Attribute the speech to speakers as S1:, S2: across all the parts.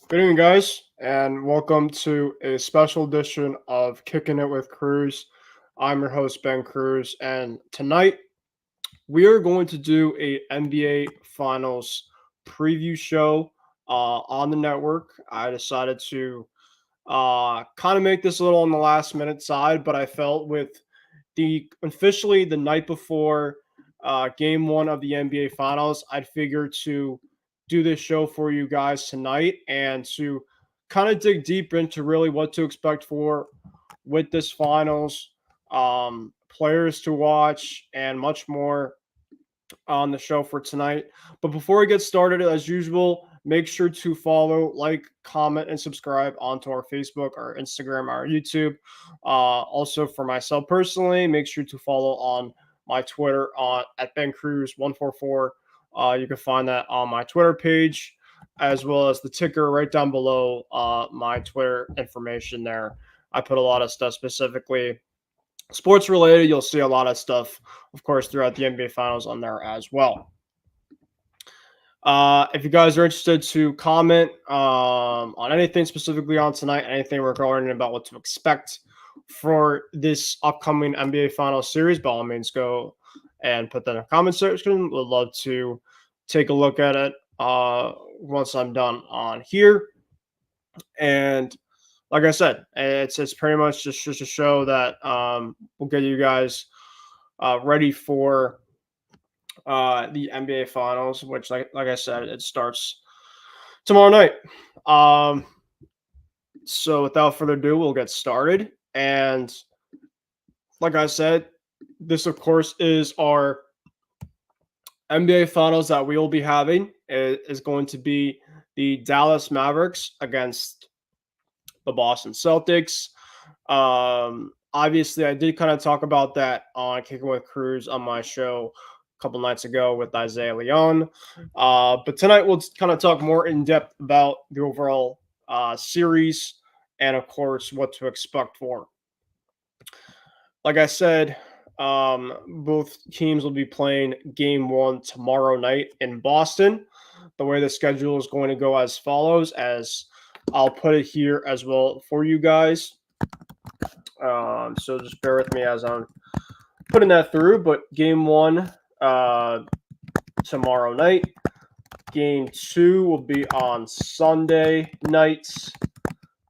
S1: Good evening, guys, and welcome to a special edition of Kicking It with Cruz. I'm your host, Ben Cruz, and tonight we are going to do a NBA Finals preview show on the network. I decided to kind of make this a little on the last minute side, but I felt with officially the night before game one of the NBA Finals, I'd figure to do this show for you guys tonight and to kind of dig deep into really what to expect for with this finals, players to watch, and much more on the show for tonight. But before we get started, as usual, make sure to follow, like, comment, and subscribe onto our Facebook, our Instagram, our YouTube. Also, for myself personally, make sure to follow on my Twitter on at Ben Cruz 144. You can find that on my Twitter page, as well as the ticker right down below my Twitter information there. I put a lot of stuff specifically sports related. You'll see a lot of stuff, of course, throughout the NBA Finals on there as well. If you guys are interested to comment on anything specifically on tonight, anything regarding about what to expect for this upcoming NBA Finals series, by all means, go and put that in the comment section. Would love to take a look at it once I'm done on here. And like I said, it's pretty much just a show that will get you guys ready for the NBA Finals, which like I said, it starts tomorrow night. So without further ado, we'll get started. And like I said, this of course is our NBA Finals that we will be having. It is going to be the Dallas Mavericks against the Boston Celtics. Obviously, I did kind of talk about that on Kicking with Cruz on my show a couple nights ago with Isaiah Leon. But tonight we'll kind of talk more in depth about the overall series and, of course, what to expect for. Like I said, both teams will be playing game one tomorrow night in Boston. The way the schedule is going to go as follows, as I'll put it here as well for you guys. So just bear with me as I'm putting that through. But game one tomorrow night. Game two will be on Sunday nights.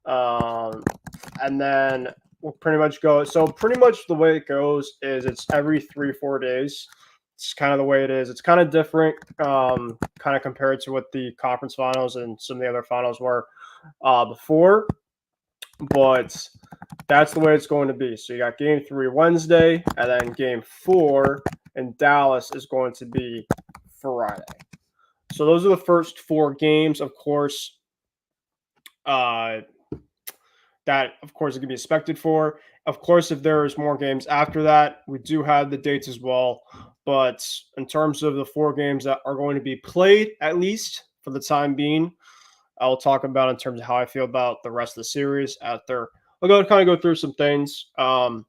S1: And then we'll pretty much go. So pretty much the way it goes is it's every 3-4 days. It's kind of the way it is. It's kind of different, kind of compared to what the conference finals and some of the other finals were before. But that's the way it's going to be. So you got game 3 Wednesday, and then game 4 in Dallas is going to be Friday. So those are the first 4 games, of course. That, of course, it can be expected for. Of course, if there's more games after that, we do have the dates as well. But in terms of the 4 games that are going to be played, at least for the time being, I'll talk about in terms of how I feel about the rest of the series after. I'll kind of go through some things. I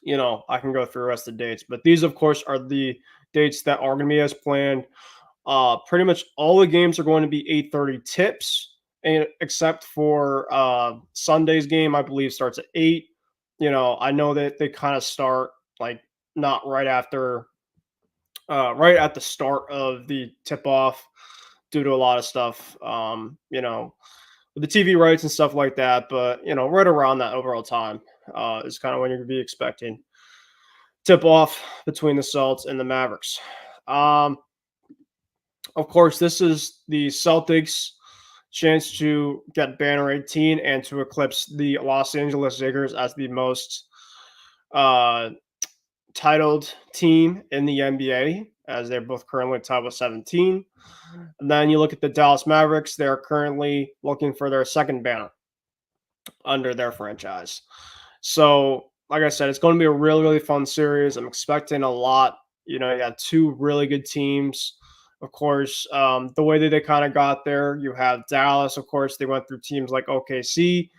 S1: can go through the rest of the dates. But these, of course, are the dates that are going to be as planned. Pretty much all the games are going to be 8:30 tips. And except for Sunday's game, I believe starts at 8. I know that they kind of start like not right after, right at the start of the tip off due to a lot of stuff, with the TV rights and stuff like that. But, right around that overall time is kind of when you're going to be expecting tip off between the Celtics and the Mavericks. Of course, this is the Celtics' chance to get banner 18 and to eclipse the Los Angeles Lakers as the most titled team in the NBA, as they're both currently tied with 17. And then you look at the Dallas Mavericks, they're currently looking for their second banner under their franchise. So, like I said, it's going to be a really, really fun series. I'm expecting a lot. You got 2 really good teams. Of course, the way that they kind of got there, you have Dallas. Of course, they went through teams like OKC,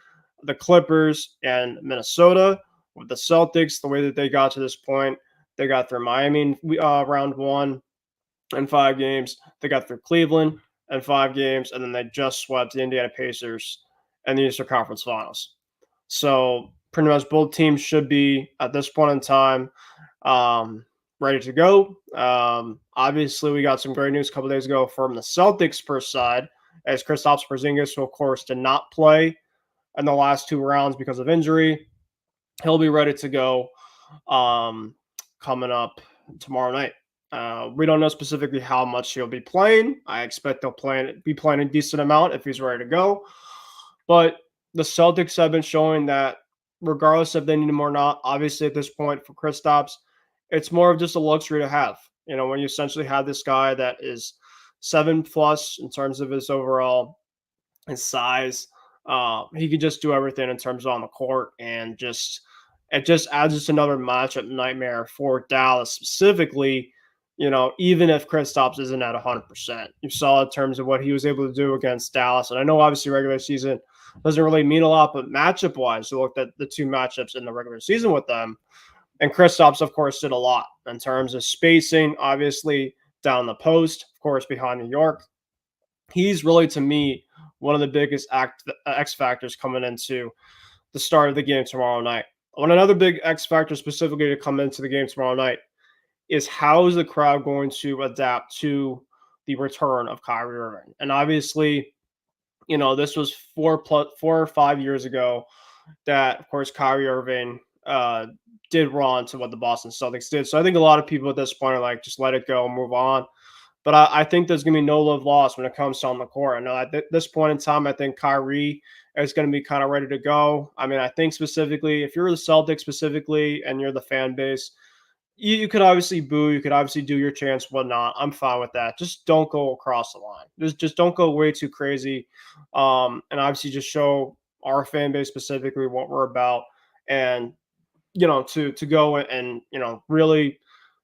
S1: the Clippers, and Minnesota. With the Celtics, the way that they got to this point, they got through Miami round 1 in 5 games. They got through Cleveland in 5 games, and then they just swept the Indiana Pacers in the Eastern Conference Finals. So pretty much both teams should be at this point in time ready to go. Obviously, we got some great news a couple days ago from the Celtics per side, as Kristaps Porzingis, who of course did not play in the last 2 rounds because of injury. He'll be ready to go coming up tomorrow night. We don't know specifically how much he'll be playing. I expect they'll be playing a decent amount if he's ready to go. But the Celtics have been showing that regardless if they need him or not, obviously at this point for Kristaps, it's more of just a luxury to have. When you essentially have this guy that is 7+ in terms of his overall his size, he could just do everything in terms of on the court, and it just adds just another matchup nightmare for Dallas specifically. Even if Kristaps isn't at 100%, you saw in terms of what he was able to do against Dallas. And I know obviously regular season doesn't really mean a lot, but matchup wise, you looked at the 2 matchups in the regular season with them. And Kristaps, of course, did a lot in terms of spacing, obviously down the post, of course, behind New York. He's really, to me, one of the biggest X factors coming into the start of the game tomorrow night. Another big X factor specifically to come into the game tomorrow night is how is the crowd going to adapt to the return of Kyrie Irving? And obviously, this was 4 or 5 years ago that, of course, Kyrie Irving did run to what the Boston Celtics did. So I think a lot of people at this point are like, just let it go, move on. But I think there's going to be no love lost when it comes to on the court. And at this point in time, I think Kyrie is going to be kind of ready to go. I mean, I think specifically, if you're the Celtics specifically and you're the fan base, you could obviously boo, you could obviously do your chants, whatnot. I'm fine with that. Just don't go across the line. Just don't go way too crazy. And obviously just show our fan base specifically what we're about. And to go and really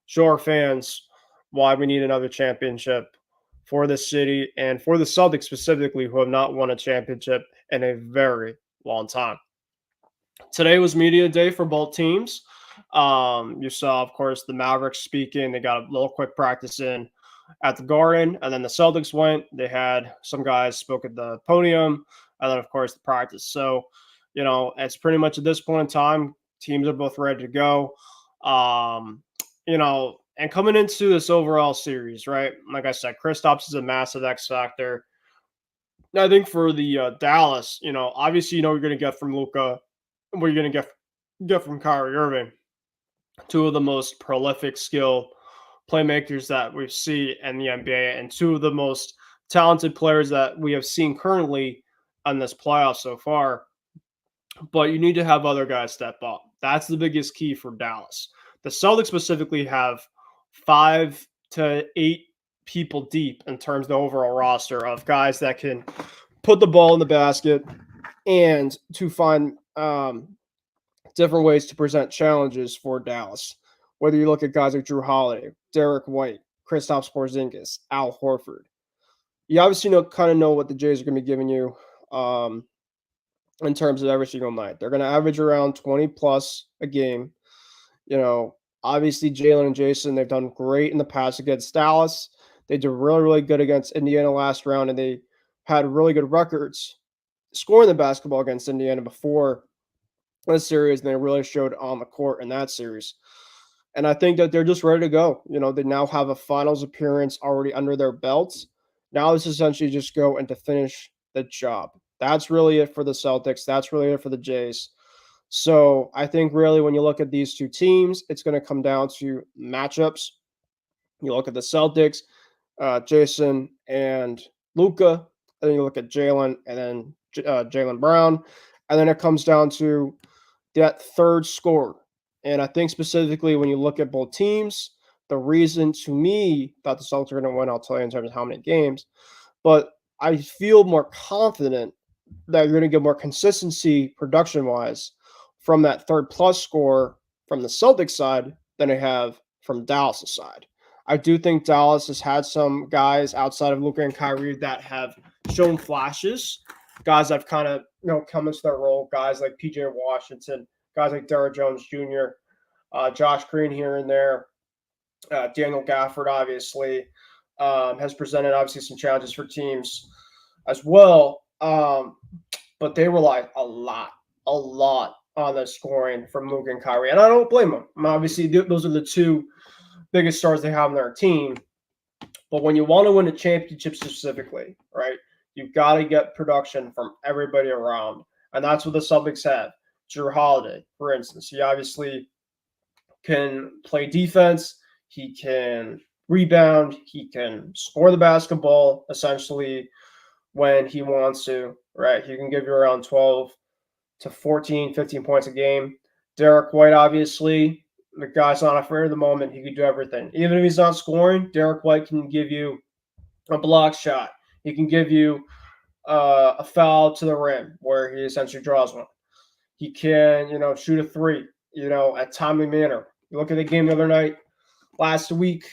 S1: show our fans why we need another championship for the city and for the Celtics specifically, who have not won a championship in a very long time. Today was media day for both teams. You saw, of course, the Mavericks speaking. They got a little quick practice in at the Garden, and then the Celtics went. They had some guys spoke at the podium, and then, of course, the practice. So, it's pretty much at this point in time, teams are both ready to go. And coming into this overall series, right? Like I said, Kristaps is a massive X factor. I think for the Dallas, obviously, you're going to get from Luka, what you're going to get from Kyrie Irving, 2 of the most prolific skill playmakers that we see in the NBA, and 2 of the most talented players that we have seen currently on this playoff so far. But you need to have other guys step up. That's the biggest key for Dallas. The Celtics specifically have 5 to 8 people deep in terms of the overall roster of guys that can put the ball in the basket and to find different ways to present challenges for Dallas. Whether you look at guys like Drew Holiday, Derek White, Kristaps Porzingis, Al Horford, you obviously kind of know what the Jays are going to be giving you in terms of every single night. They're going to average around 20 plus a game. Obviously Jalen and Jason, they've done great in the past against Dallas. They did really, really good against Indiana last round, and they had really good records scoring the basketball against Indiana before the series, and they really showed on the court in that series. And I think that they're just ready to go. They now have a finals appearance already under their belts. Now it's essentially just go and to finish the job. That's really it for the Celtics. That's really it for the Jays. So I think really when you look at these 2 teams, it's going to come down to matchups. You look at the Celtics, Jason and Luka, and then you look at Jalen and then Jaylen Brown, and then it comes down to that third scorer. And I think specifically when you look at both teams, the reason to me that the Celtics are going to win, I'll tell you in terms of how many games, but I feel more confident that you're going to get more consistency production-wise from that third plus score from the Celtics side than I have from Dallas' side. I do think Dallas has had some guys outside of Luka and Kyrie that have shown flashes, guys that have kind of come into their role, guys like PJ Washington, guys like Derrick Jones Jr., Josh Green here and there, Daniel Gafford, obviously. has presented obviously some challenges for teams as well. But they rely a lot on the scoring from Luka and Kyrie, and I don't blame them. I mean, obviously, those are the two biggest stars they have on their team. But when you want to win a championship specifically, right, you've got to get production from everybody around, and that's what the Celtics have. Drew Holiday, for instance, he obviously can play defense. He can rebound. He can score the basketball essentially when he wants to, right? He can give you around 12 to 14, 15 points a game. Derek White, obviously, the guy's not afraid of the moment. He can do everything. Even if he's not scoring, Derek White can give you a block shot. He can give you a foul to the rim where he essentially draws one. He can, shoot a three, at timely manner. You look at the game the other night, last week,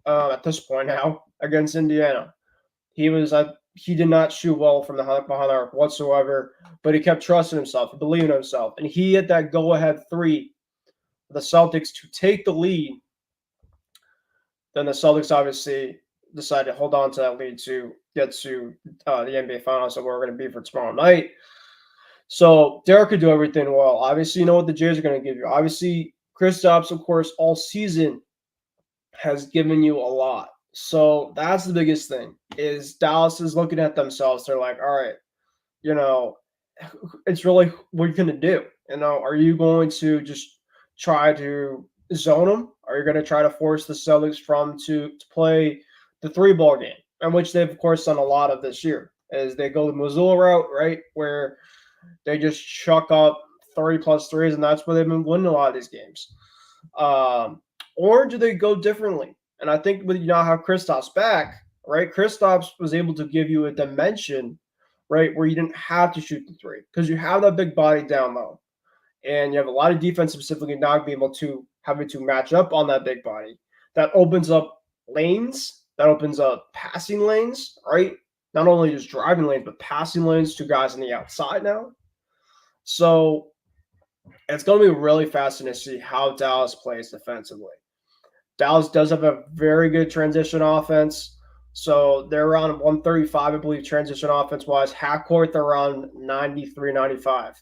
S1: at this point now, against Indiana. He did not shoot well from the behind the arc whatsoever, but he kept trusting himself, believing in himself. And he hit that go-ahead three for the Celtics to take the lead. Then the Celtics obviously decided to hold on to that lead to get to the NBA Finals that we're going to be for tomorrow night. So Derek could do everything well. Obviously, you know what the Jays are going to give you. Obviously, Kristaps, of course, all season has given you a lot. So that's the biggest thing is Dallas is looking at themselves. They're like, all right, it's really what you're going to do. Are you going to just try to zone them? Are you going to try to force the Celtics to play the three ball game, in which they've, of course, done a lot of this year, as they go the Missoula route, right, where they just chuck up 30-plus threes, and that's where they've been winning a lot of these games. Or do they go differently? And I think with now have Kristaps back, right? Kristaps was able to give you a dimension, right, where you didn't have to shoot the three because you have that big body down low, and you have a lot of defense specifically not being able to having to match up on that big body. That opens up lanes. That opens up passing lanes, right? Not only just driving lanes, but passing lanes to guys on the outside now. So it's going to be really fascinating to see how Dallas plays defensively. Dallas does have a very good transition offense. So they're around 135, I believe, transition offense-wise. Half court, they're around 93, 95.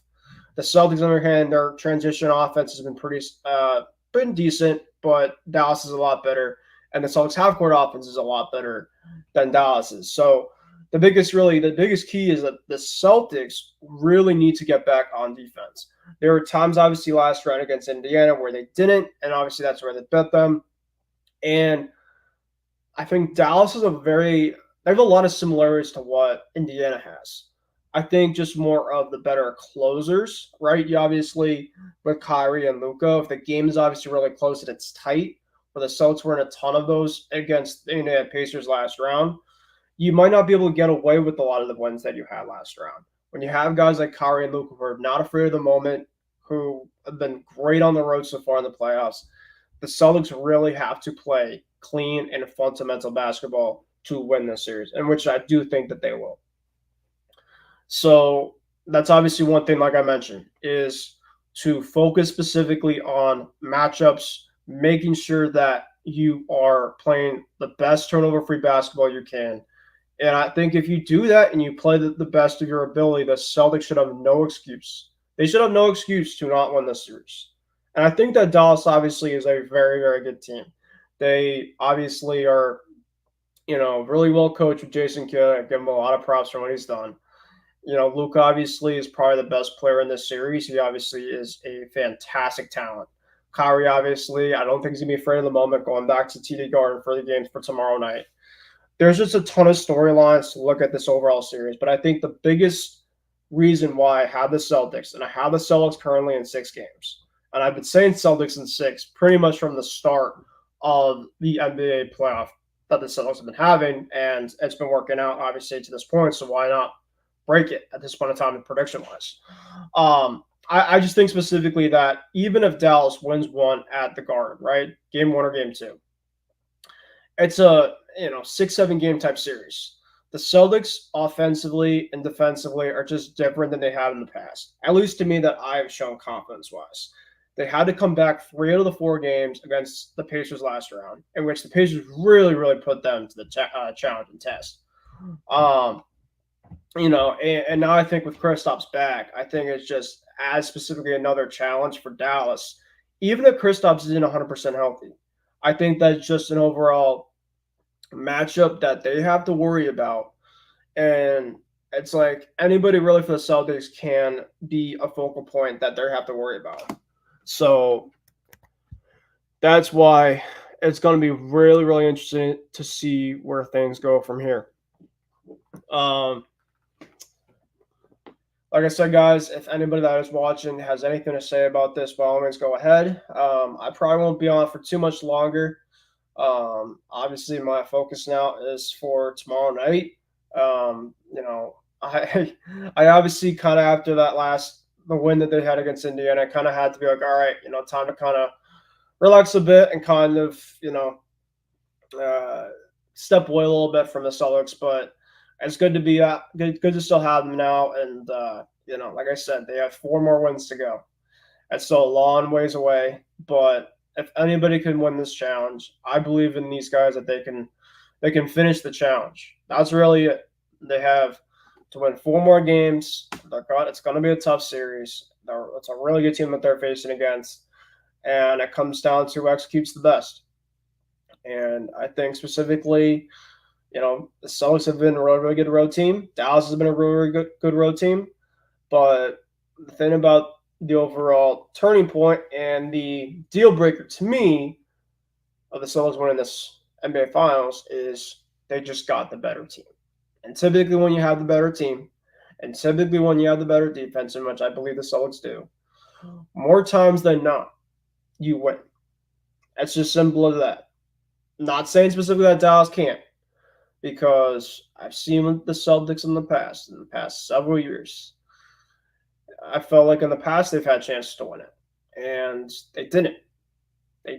S1: The Celtics, on the other hand, their transition offense has been decent, but Dallas is a lot better. And the Celtics half-court offense is a lot better than Dallas's. So the biggest key is that the Celtics really need to get back on defense. There were times, obviously, last round against Indiana where they didn't, and obviously that's where they bet them. And I think Dallas is they have a lot of similarities to what Indiana has. I think just more of the better closers, right? You obviously, with Kyrie and Luka, if the game is obviously really close and it's tight, where the Celtics were in a ton of those against the Indiana Pacers last round, you might not be able to get away with a lot of the wins that you had last round. When you have guys like Kyrie and Luka who are not afraid of the moment, who have been great on the road so far in the playoffs, the Celtics really have to play clean and fundamental basketball to win this series, in which I do think that they will. So that's obviously one thing, like I mentioned, is to focus specifically on matchups, making sure that you are playing the best turnover-free basketball you can. And I think if you do that and you play the best of your ability, the Celtics should have no excuse. They should have no excuse to not win this series. And I think that Dallas obviously is a very, very good team. They obviously are, really well coached with Jason Kidd. I give him a lot of props for what he's done. Luka obviously is probably the best player in this series. He obviously is a fantastic talent. Kyrie, obviously, I don't think he's going to be afraid of the moment going back to TD Garden for the games for tomorrow night. There's just a ton of storylines to look at this overall series, but I think the biggest reason why I have the Celtics, and I have the Celtics currently in 6 games, and I've been saying Celtics in 6 pretty much from the start of the NBA playoff that the Celtics have been having, and it's been working out, obviously, to this point, so why not break it at this point in time prediction-wise? I just think specifically that even if Dallas wins one at the Garden, right, game 1 or game 2, it's a 6-7 game type series. The Celtics offensively and defensively are just different than they have in the past. At least to me that I have shown confidence-wise. They had to come back 3 out of the 4 games against the Pacers last round, in which the Pacers really, really put them to the challenge and test. Um, and now I think with Kristaps back, I think it's just as specifically another challenge for Dallas. Even if Kristaps isn't 100% healthy, I think that's just an overall matchup that they have to worry about. And it's like anybody really for the Celtics can be a focal point that they have to worry about. So that's why it's going to be really, really interesting to see where things go from here. Like I said, guys, if anybody that is watching has anything to say about this, by all means, go ahead. I probably won't be on for too much longer. Obviously, my focus now is for tomorrow night. I I obviously kind of after the win that they had against Indiana, I kind of had to be like, all right, time to kind of relax a bit and kind of step away a little bit from the Celtics, but it's good to be good to still have them now. And like I said, they have 4 more wins to go. That's still a long ways away, but if anybody can win this challenge, I believe in these guys that they can finish the challenge. That's really it. They have to win 4 more games. It's going to be a tough series. It's a really good team that they're facing against, and it comes down to who executes the best. And I think specifically, the Celtics have been a really, really good road team. Dallas has been a really, really good road team. But the thing about the overall turning point and the deal breaker to me of the Celtics winning this NBA Finals is they just got the better team. And typically when you have the better team, and typically when you have the better defense, in which I believe the Celtics do, more times than not, you win. It's just simple as that. Not saying specifically that Dallas can't, because I've seen the Celtics in the past several years. I felt like in the past they've had chances to win it, and they didn't. They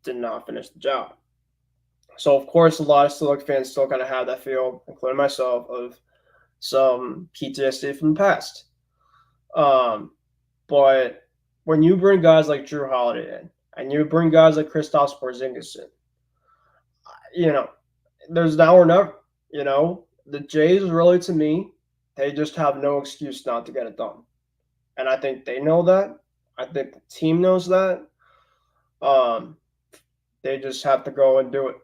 S1: did not finish the job. So of course, a lot of Celtics fans still kind of have that feel, including myself, of some PTSD from the past. But when you bring guys like Drew Holiday in, and you bring guys like Kristaps Porzingis in, there's now or never. The Jays really, to me, they just have no excuse not to get it done, and I think they know that. I think the team knows that. They just have to go and do it.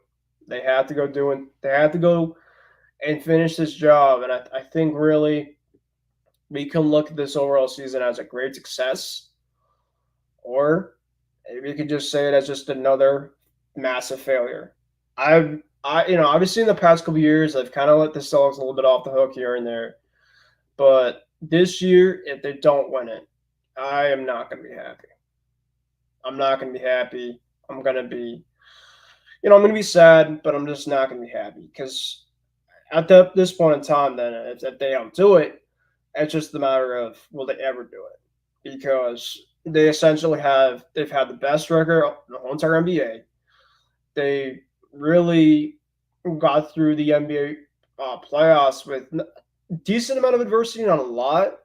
S1: They have to go do it. They have to go and finish this job, and I think really we can look at this overall season as a great success, or maybe you could just say it as just another massive failure. Obviously in the past couple of years, I've kind of let the Celtics a little bit off the hook here and there. But this year, if they don't win it, I am not going to be happy. I'm not going to be happy. I'm going to be, I'm going to be sad, but I'm just not going to be happy because at this point in time, then if they don't do it, it's just a matter of will they ever do it? Because they essentially they've had the best record in the whole entire NBA. They really got through the NBA playoffs with decent amount of adversity, not a lot.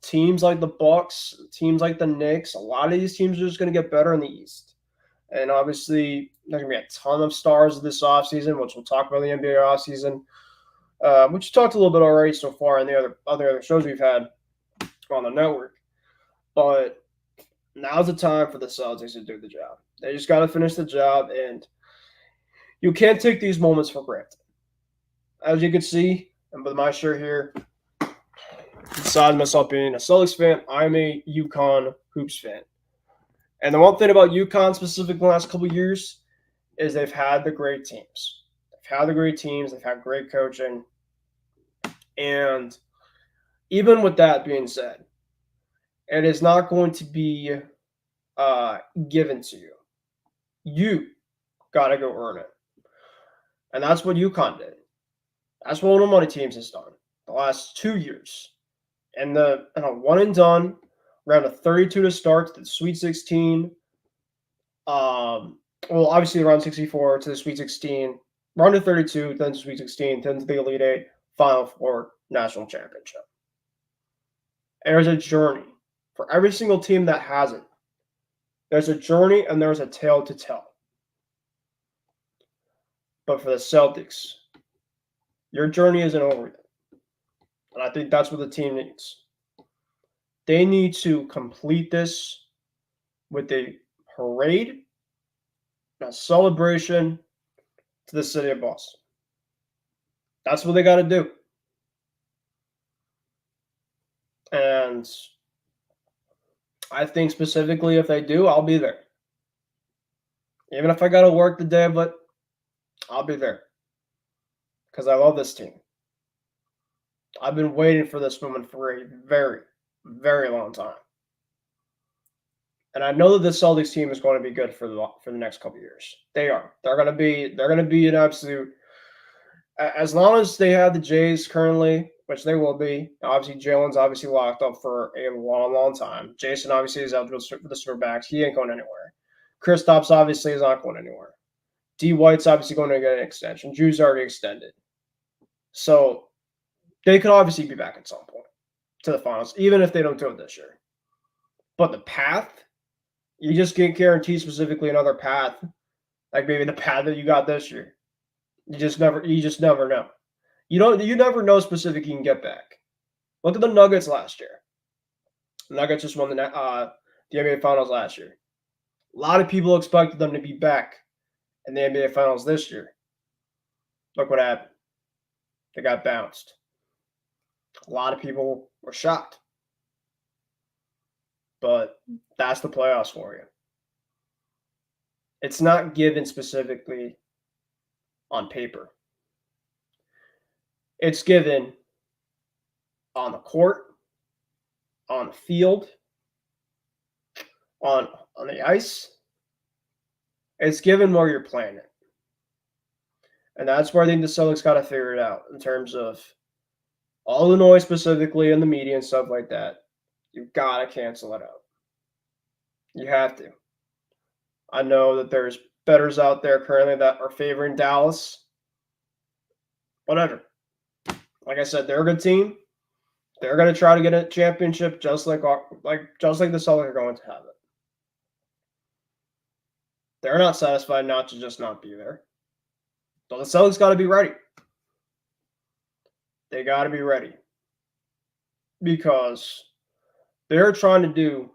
S1: Teams like the Bucks, teams like the Knicks, a lot of these teams are just going to get better in the East. And obviously, there's going to be a ton of stars this offseason, which we'll talk about in the NBA offseason, which we talked a little bit already so far in the other shows we've had on the network. But now's the time for the Celtics to do the job. They just got to finish the job, and you can't take these moments for granted. As you can see, and with my shirt here, besides myself being a Celtics fan, I'm a UConn Hoops fan. And the one thing about UConn specifically the last couple of years is they've had the great teams. They've had great coaching. And even with that being said, it is not going to be given to you. You got to go earn it. And that's what UConn did. That's what one of my teams has done the last 2 years. And a one and done, round of 32 to start to the Sweet 16. Obviously round 64 to the Sweet 16, round of 32, then to Sweet 16, then to the Elite Eight, Final Four, National Championship. It was a journey. For every single team that has it, there's a journey and there's a tale to tell. But for the Celtics, your journey isn't over yet. And I think that's what the team needs. They need to complete this with a parade, a celebration to the city of Boston. That's what they got to do. And I think specifically if they do, I'll be there. Even if I got to work the day, but I'll be there. Because I love this team. I've been waiting for this moment for a very, very long time. And I know that the Celtics team is going to be good for the next couple of years. They are. They're going to be an absolute. As long as they have the Jays currently, which they will be. Obviously, Jalen's obviously locked up for a long, long time. Jason obviously is eligible for the Silverbacks. He ain't going anywhere. Kristaps obviously is not going anywhere. D. White's obviously going to get an extension. Drew's already extended. So they could obviously be back at some point to the finals, even if they don't do it this year. But the path, you just can't guarantee specifically another path, like maybe the path that you got this year. You just never know. You never know specific you can get back. Look at the Nuggets last year. The Nuggets just won the NBA Finals last year. A lot of people expected them to be back in the NBA Finals this year. Look what happened. They got bounced. A lot of people were shocked. But that's the playoffs for you. It's not given specifically on paper. It's given on the court, on the field, on the ice. It's given where you're playing it. And that's where I think the Celtics got to figure it out in terms of all the noise specifically in the media and stuff like that. You've got to cancel it out. You have to. I know that there's bettors out there currently that are favoring Dallas. Whatever. Like I said, they're a good team. They're going to try to get a championship just like the Celtics are going to have it. They're not satisfied not to just not be there. So the Celtics got to be ready. They got to be ready. Because they're trying to do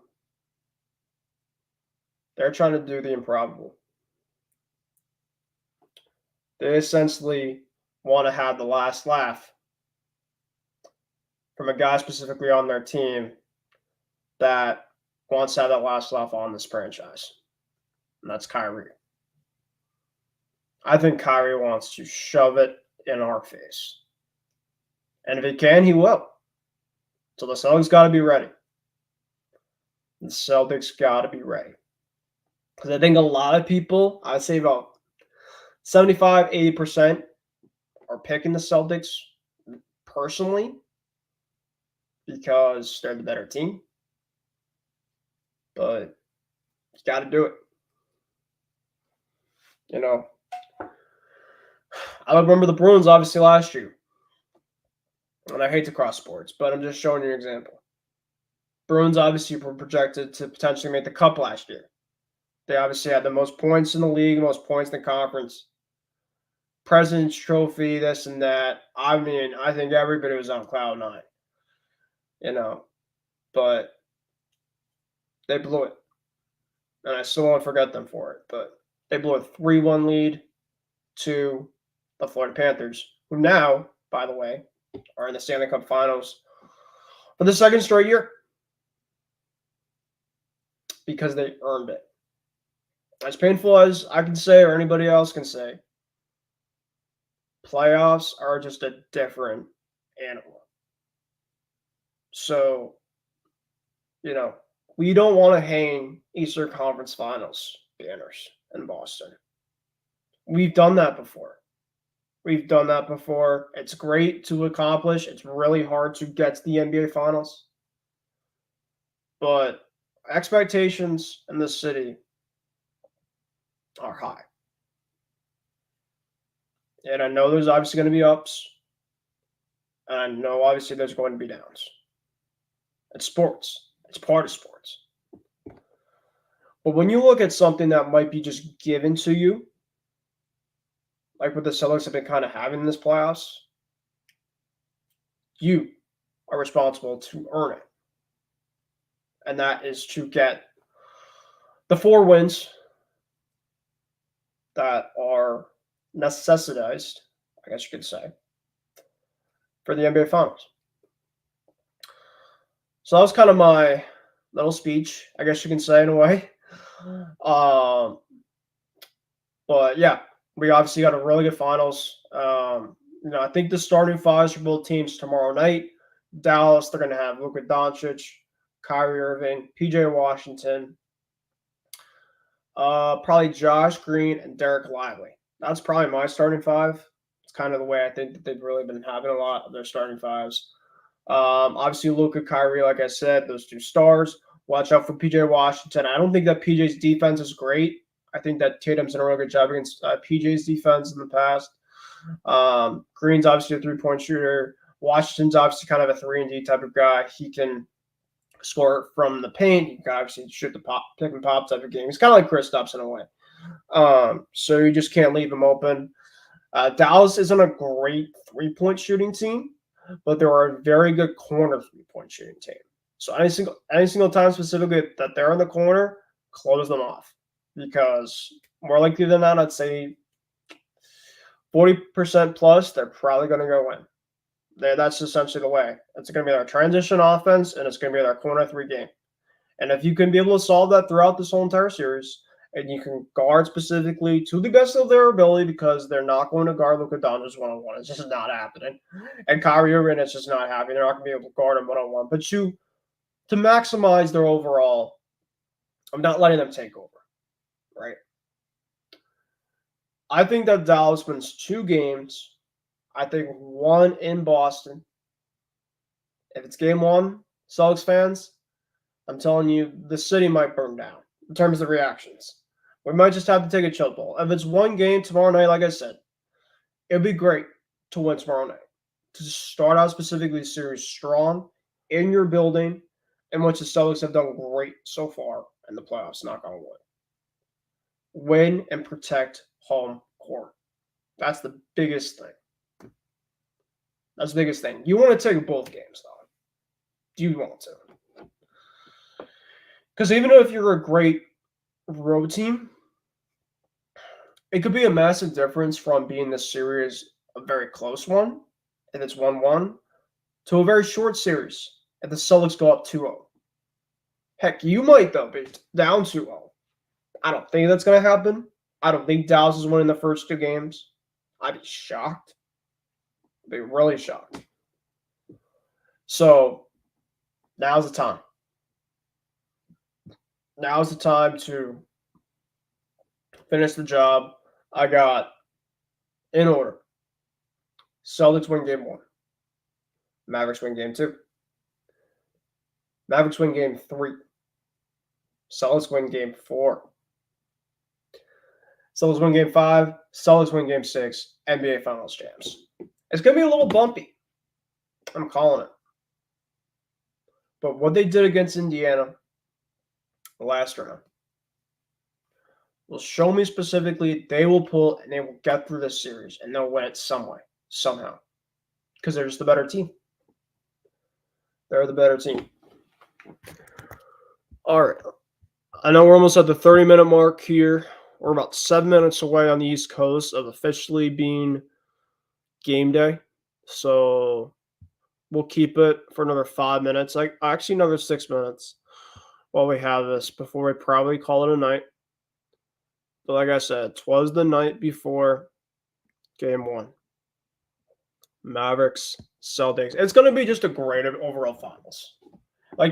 S1: the improbable. They essentially want to have the last laugh from a guy specifically on their team that wants to have that last laugh on this franchise. And that's Kyrie. I think Kyrie wants to shove it in our face. And if he can, he will. So the Celtics got to be ready. The Celtics got to be ready. Because I think a lot of people, I'd say about 75, 80% are picking the Celtics personally because they're the better team. But you got to do it. You know, I remember the Bruins obviously last year. And I hate to cross sports, but I'm just showing you an example. Bruins obviously were projected to potentially make the cup last year. They obviously had the most points in the league, most points in the conference. President's Trophy, this and that. I mean, I think everybody was on cloud nine. You know, but they blew it. And I still won't forget them for it. But they blew a 3-1 lead to the Florida Panthers, who now, by the way, are in the Stanley Cup Finals for the second straight year. Because they earned it. As painful as I can say or anybody else can say, playoffs are just a different animal. So, you know, we don't want to hang Eastern Conference Finals banners in Boston. We've done that before. It's great to accomplish. It's really hard to get to the NBA Finals. But expectations in this city are high. And I know there's obviously going to be ups. And I know obviously there's going to be downs. It's sports. It's part of sports. But when you look at something that might be just given to you, like what the Celtics have been kind of having in this playoffs, you are responsible to earn it. And that is to get the 4 wins that are necessitized, I guess you could say, for the NBA Finals. So that was kind of my little speech, I guess you can say, in a way. But yeah, we obviously got a really good finals. I think the starting fives for both teams tomorrow night. Dallas, they're going to have Luka Doncic, Kyrie Irving, PJ Washington, probably Josh Green and Derek Lively. That's probably my starting five. It's kind of the way I think that they've really been having a lot of their starting fives. Obviously, Luka, Kyrie, like I said, those 2 stars. Watch out for PJ Washington. I don't think that PJ's defense is great. I think that Tatum's done a really good job against PJ's defense in the past. Green's obviously a 3-point shooter. Washington's obviously kind of a 3-and-D type of guy. He can score from the paint. He can obviously shoot the pick and pop type of game. He's kind of like Kristaps in a way. So you just can't leave him open. Dallas isn't a great 3-point shooting team, but they're a very good corner 3-point shooting team. So any single time specifically that they're in the corner, close them off. Because more likely than not, I'd say 40% plus, they're probably going to go in. That's essentially the way. It's going to be their transition offense, and it's going to be their corner 3 game. And if you can be able to solve that throughout this whole entire series, and you can guard specifically to the best of their ability, because they're not going to guard Luka Doncic one-on-one. It's just not happening. And Kyrie Irving, it's just not happening. They're not going to be able to guard him one-on-one. But to maximize their overall, I'm not letting them take over, right? I think that Dallas wins 2 games. I think 1 in Boston. If it's game 1, Celtics fans, I'm telling you, the city might burn down in terms of reactions. We might just have to take a chill pill. If it's 1 game tomorrow night, like I said, it'd be great to win tomorrow night. To start out specifically the series strong in your building, in which the Celtics have done great so far in the playoffs, knock on wood. Win and protect home court. That's the biggest thing. That's the biggest thing. You want to take both games, though. You want to. Because even if you're a great road team, it could be a massive difference from being this series a very close one, if it's 1-1, to a very short series if the Celtics go up 2-0. Heck, you might, though, be down 2-0. I don't think that's going to happen. I don't think Dallas is winning the first 2 games. I'd be shocked. I'd be really shocked. So, now's the time. Now's the time to finish the job. I got, in order, Celtics win game 1. Mavericks win game 2. Mavericks win game 3. Celtics win game 4. Celtics win game 5. Celtics win game 6. NBA Finals champs. It's going to be a little bumpy. I'm calling it. But what they did against Indiana the last round will show me specifically they will pull and they will get through this series and they'll win it some way, somehow. Because they're just the better team. They're the better team. All right. I know we're almost at the 30-minute mark here. We're about 7 minutes away on the East Coast of officially being game day. So we'll keep it for another 5 minutes. Actually, another 6 minutes while we have this before we probably call it a night. But like I said, Twas the night before game 1. Mavericks, Celtics. It's going to be just a great overall finals.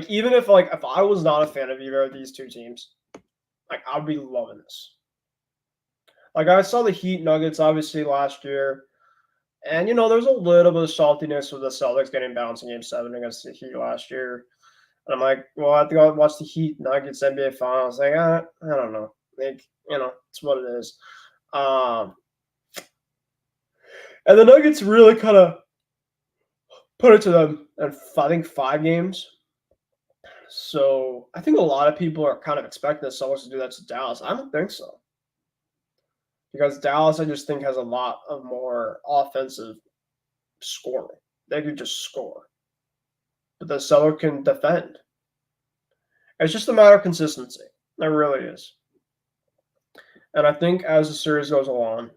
S1: Even if I was not a fan of either of these 2 teams, I'd be loving this. I saw the Heat Nuggets obviously last year, and there's a little bit of saltiness with the Celtics getting bounced in Game 7 against the Heat last year. And I'm like, well, I think I'll watch the Heat Nuggets NBA Finals. I don't know. It's what it is. And the Nuggets really kind of put it to them in, I think, 5 games. So I think a lot of people are kind of expecting the Celtics to do that to Dallas. I don't think so. Because Dallas, I just think, has a lot of more offensive scoring. They can just score. But the Celtics can defend. It's just a matter of consistency. It really is. And I think as the series goes along,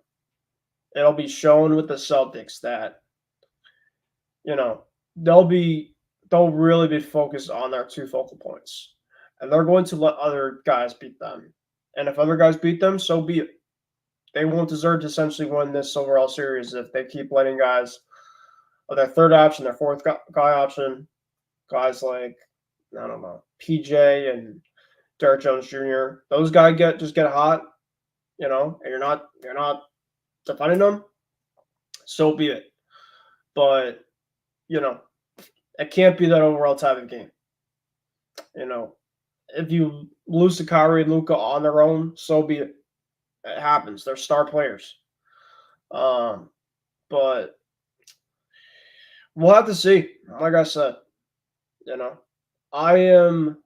S1: it'll be shown with the Celtics that, you know, they'll really be focused on their two focal points. And they're going to let other guys beat them. And if other guys beat them, so be it. They won't deserve to essentially win this overall series if they keep letting guys of their third option, their fourth guy option, guys like, I don't know, PJ and Derrick Jones Jr. Those guys get hot, and you're not defending them, so be it. But it can't be that overall type of game. If you lose to Kyrie and Luka on their own, so be it. It happens. They're star players. But we'll have to see. Like I said, I'm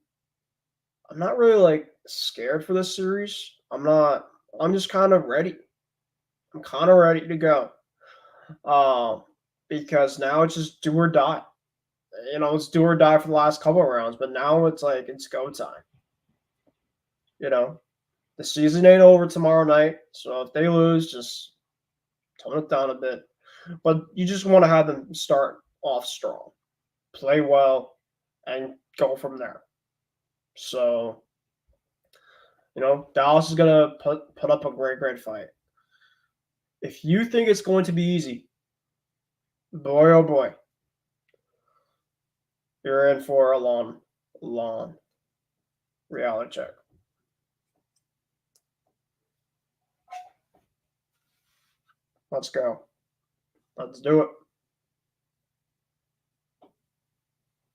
S1: not really like scared for this series. I'm just kind of ready. I'm kind of ready to go. Because now it's just do or die. It's do or die for the last couple of rounds, but now it's like it's go time. The season ain't over tomorrow night, so if they lose, just tone it down a bit. But you just want to have them start off strong, play well, and go from there. So, Dallas is gonna put up a great fight. If you think it's going to be easy, boy oh boy, you're in for a long reality check. Let's go. Let's do it.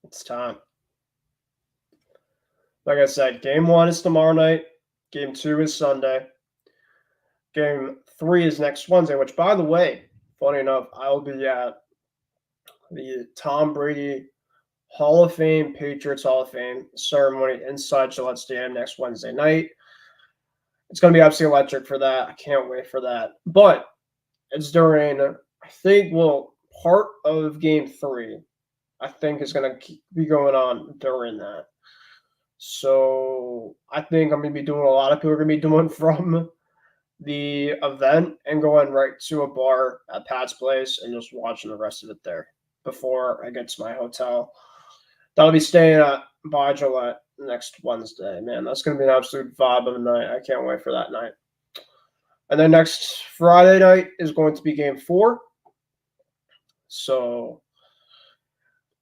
S1: It's time. Like I said, game 1 is tomorrow night. Game 2 is Sunday. Game 3 is next Wednesday, which, by the way, funny enough, I'll be at the Tom Brady Hall of Fame, Patriots Hall of Fame ceremony inside Gillette Stadium next Wednesday night. It's going to be absolutely electric for that. I can't wait for that. But it's during, I think, part of game 3, I think, is going to be going on during that. So I think I'm going to be doing, a lot of people are going to be doing from the event and going right to a bar at Pat's place and just watching the rest of it there before I get to my hotel. That'll be staying at by Gillette next Wednesday. Man, that's going to be an absolute vibe of a night. I can't wait for that night. And then next Friday night is going to be game 4. So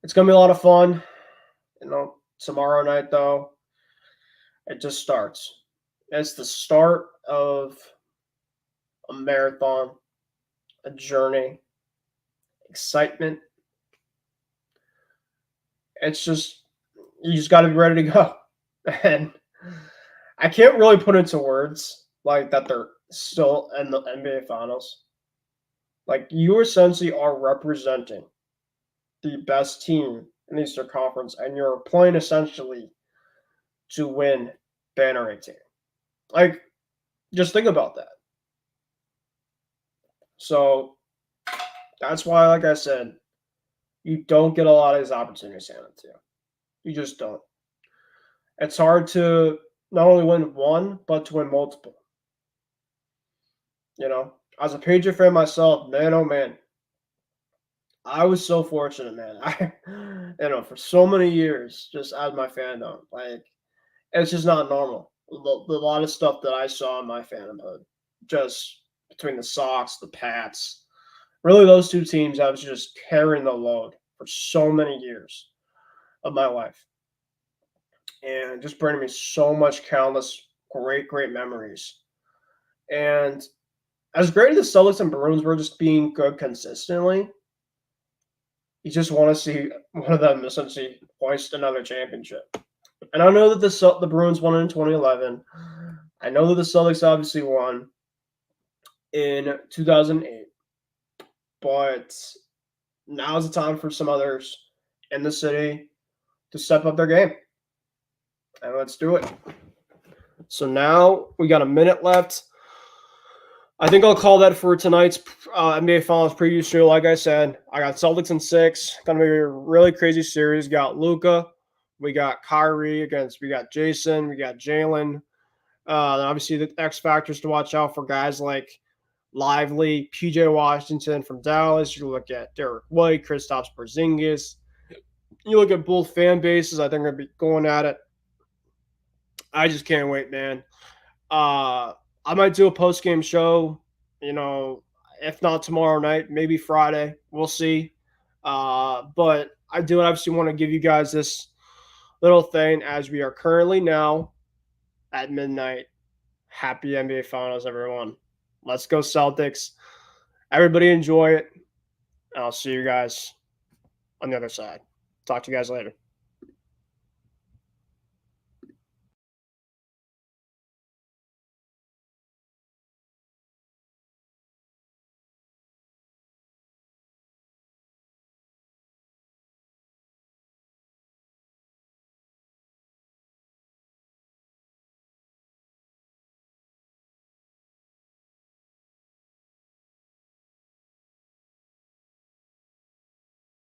S1: it's going to be a lot of fun. Tomorrow night, though, it just starts. It's the start of a marathon, a journey, excitement. It's just, you just got to be ready to go. And I can't really put into words like that they're still in the NBA Finals. Like, you essentially are representing the best team in the Eastern Conference, and you're playing essentially to win banner 18. Like, just think about that. So that's why, like I said, you don't get a lot of these opportunities handed to you. You just don't. It's hard to not only win one, but to win multiple. As a Patriot fan myself, man, oh man, I was so fortunate, man. For so many years, just as my fandom, like, it's just not normal. A lot of stuff that I saw in my fandomhood, just between the Sox, the Pats, really those two teams, I was just carrying the load for so many years of my life. And just bringing me so much countless great memories. And as great as the Celtics and Bruins were just being good consistently, you just want to see one of them essentially hoist another championship. And I know that the Bruins won in 2011. I know that the Celtics obviously won in 2008. But now's the time for some others in the city to step up their game. And let's do it. So now we got a minute left. I think I'll call that for tonight's NBA Finals preview show. Like I said, I got Celtics in 6. Gonna be a really crazy series. Got Luka, we got Kyrie we got Jason, we got Jalen. Obviously, the X factors to watch out for guys like Lively, PJ Washington from Dallas. You look at Derek White, Kristaps Porzingis. You look at both fan bases. I think they're gonna be going at it. I just can't wait, man. I might do a post game show. You know, if not tomorrow night, maybe Friday. We'll see. But I do obviously want to give you guys this little thing as we are currently now at midnight. Happy NBA Finals, everyone. Let's go Celtics. Everybody enjoy it. And I'll see you guys on the other side. Talk to you guys later.